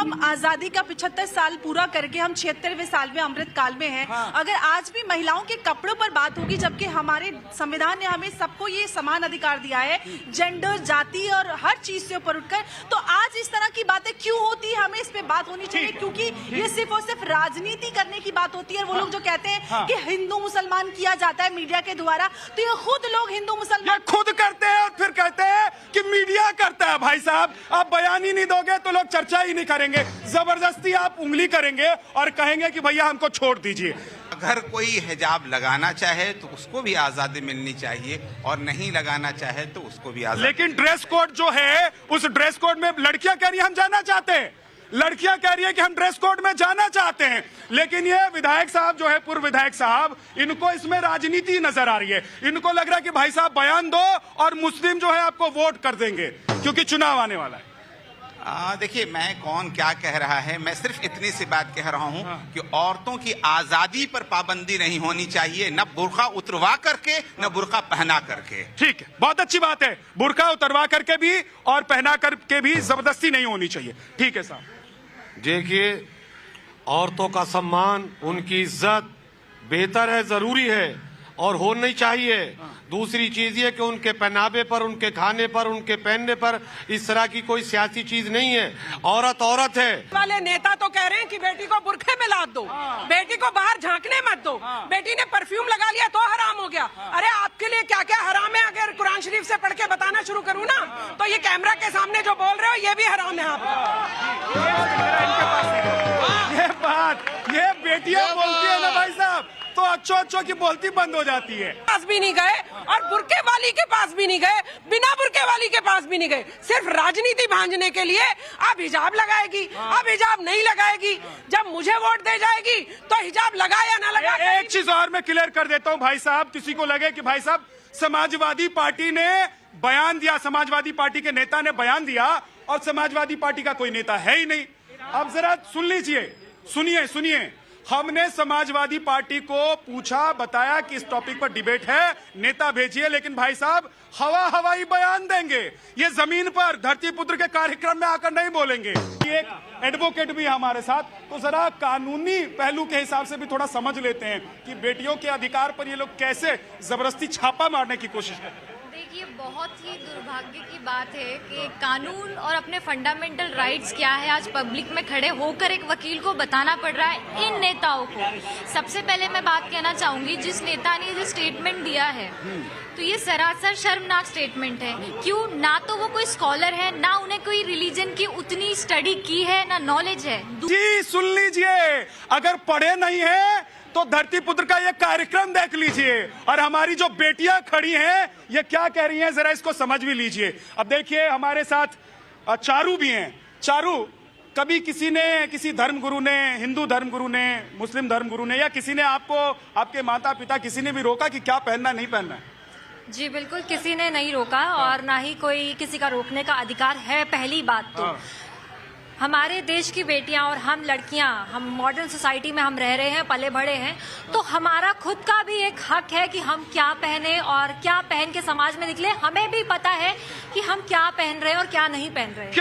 हम आजादी का 75 साल पूरा करके हम 76वें साल में अमृत काल में हैं। अगर आज भी महिलाओं के कपड़ों पर बात होगी, जबकि हमारे संविधान ने हमें सबको ये समान अधिकार दिया है, जेंडर, जाति और हर चीज से ऊपर उठकर, तो आज इस तरह की बातें क्यों होती है? हमें इस पे बात होनी चाहिए, क्योंकि ये सिर्फ और सिर्फ राजनीति करने की बात होती है। वो लोग जो कहते हैं कि हिंदू मुसलमान किया जाता है मीडिया के द्वारा, तो ये खुद लोग हिंदू मुसलमान खुद करते हैं और फिर कहते हैं कि मीडिया करता है। भाई साहब, आप बयान ही नहीं दोगे तो लोग चर्चा ही नहीं करेंगे, जबरदस्ती आप उंगली करेंगे और कहेंगे कि भैया हमको छोड़ दीजिए। अगर कोई हिजाब लगाना चाहे तो उसको भी आजादी मिलनी चाहिए, और नहीं लगाना चाहे तो उसको भी आजादी। लेकिन ड्रेस कोड जो है, उस ड्रेस कोड में लड़कियां कह रही है हम जाना चाहते हैं, लड़कियां कह रही है कि हम ड्रेस कोड में जाना चाहते हैं, लेकिन ये विधायक साहब जो है, पूर्व विधायक साहब, इनको इसमें राजनीति नजर आ रही है। इनको लग रहा है कि भाई साहब बयान दो और मुस्लिम जो है आपको वोट कर देंगे, क्योंकि चुनाव आने वाला है। देखिए, मैं कौन क्या कह रहा है, मैं सिर्फ इतनी सी बात कह रहा हूं कि औरतों की आजादी पर पाबंदी नहीं होनी चाहिए, न बुर्का उतरवा करके न बुर्का पहना करके। ठीक है, बहुत अच्छी बात है, बुर्का उतरवा करके भी और पहना करके भी जबरदस्ती नहीं होनी चाहिए। ठीक है साहब। देखिए, औरतों का सम्मान, उनकी इज्जत बेहतर है, जरूरी है और होनी चाहिए। दूसरी चीज ये कि उनके पहनावे पर, उनके खाने पर, उनके पहनने पर इस तरह की कोई सियासी चीज नहीं है। औरत औरत है। वाले नेता तो कह रहे हैं कि बेटी को बुरखे में लाद दो, बेटी को बाहर झांकने मत दो, बेटी ने परफ्यूम लगा लिया तो हराम हो गया। अरे आपके लिए क्या क्या हराम है? अगर कुरान शरीफ से पढ़ के बताना शुरू करूँ ना, तो ये कैमरा के सामने जो बोल रहे हो ये भी हराम है आपका। ये बेटियां बोलती है ना भाई साहब, तो अच्छो की बोलती बंद हो जाती है। पास भी नहीं गए और बुरके वाली के पास भी नहीं गए, बिना बुरके वाली के पास भी नहीं गए, सिर्फ राजनीति भांजने के लिए अब हिजाब लगाएगी, अब हिजाब नहीं लगाएगी, जब मुझे वोट दे जाएगी तो हिजाब लगा या ना लगा। एक चीज और मैं क्लियर कर देता हूँ भाई साहब, किसी को लगे कि भाई साहब समाजवादी पार्टी ने बयान दिया, समाजवादी पार्टी के नेता ने बयान दिया और समाजवादी पार्टी का कोई नेता है ही नहीं। अब जरा सुन लीजिए, सुनिए, हमने समाजवादी पार्टी को पूछा, बताया कि इस टॉपिक पर डिबेट है, नेता भेजिए, लेकिन भाई साहब हवाई बयान देंगे, ये जमीन पर धरती पुत्र के कार्यक्रम में आकर नहीं बोलेंगे। एक एडवोकेट भी हमारे साथ, तो जरा कानूनी पहलू के हिसाब से भी थोड़ा समझ लेते हैं कि बेटियों के अधिकार पर ये लोग कैसे जबरदस्ती छापा मारने की कोशिश करते हैं। देखिए, बहुत ही दुर्भाग्य की बात है कि कानून और अपने फंडामेंटल राइट्स क्या है आज पब्लिक में खड़े होकर एक वकील को बताना पड़ रहा है इन नेताओं को। सबसे पहले मैं बात कहना चाहूंगी, जिस नेता ने जो स्टेटमेंट दिया है, तो ये सरासर शर्मनाक स्टेटमेंट है। क्यों? ना तो वो कोई स्कॉलर है, ना उन्हें कोई रिलीजन की उतनी स्टडी की है, ना नॉलेज है। जी सुन लीजिए, अगर पढ़े नहीं है तो धरती पुत्र का ये कार्यक्रम देख लीजिए, और हमारी जो बेटियां खड़ी हैं ये क्या कह रही हैं जरा इसको समझ भी लीजिए। अब देखिए, हमारे साथ चारू भी हैं। चारू, कभी किसी धर्मगुरु ने, हिंदू धर्मगुरु ने, मुस्लिम धर्मगुरु ने, या किसी ने आपको, आपके माता पिता, किसी ने भी रोका कि क्या पहनना नहीं पहनना है? जी बिल्कुल, किसी ने नहीं रोका और ना ही कोई किसी का रोकने का अधिकार है। पहली बात तो हमारे देश की बेटियां और हम लड़कियां, हम मॉडर्न सोसाइटी में हम रह रहे हैं, पले बड़े हैं, तो हमारा खुद का भी एक हक है कि हम क्या पहने और क्या पहन के समाज में निकले। हमें भी पता है कि हम क्या पहन रहे हैं और क्या नहीं पहन रहे हैं।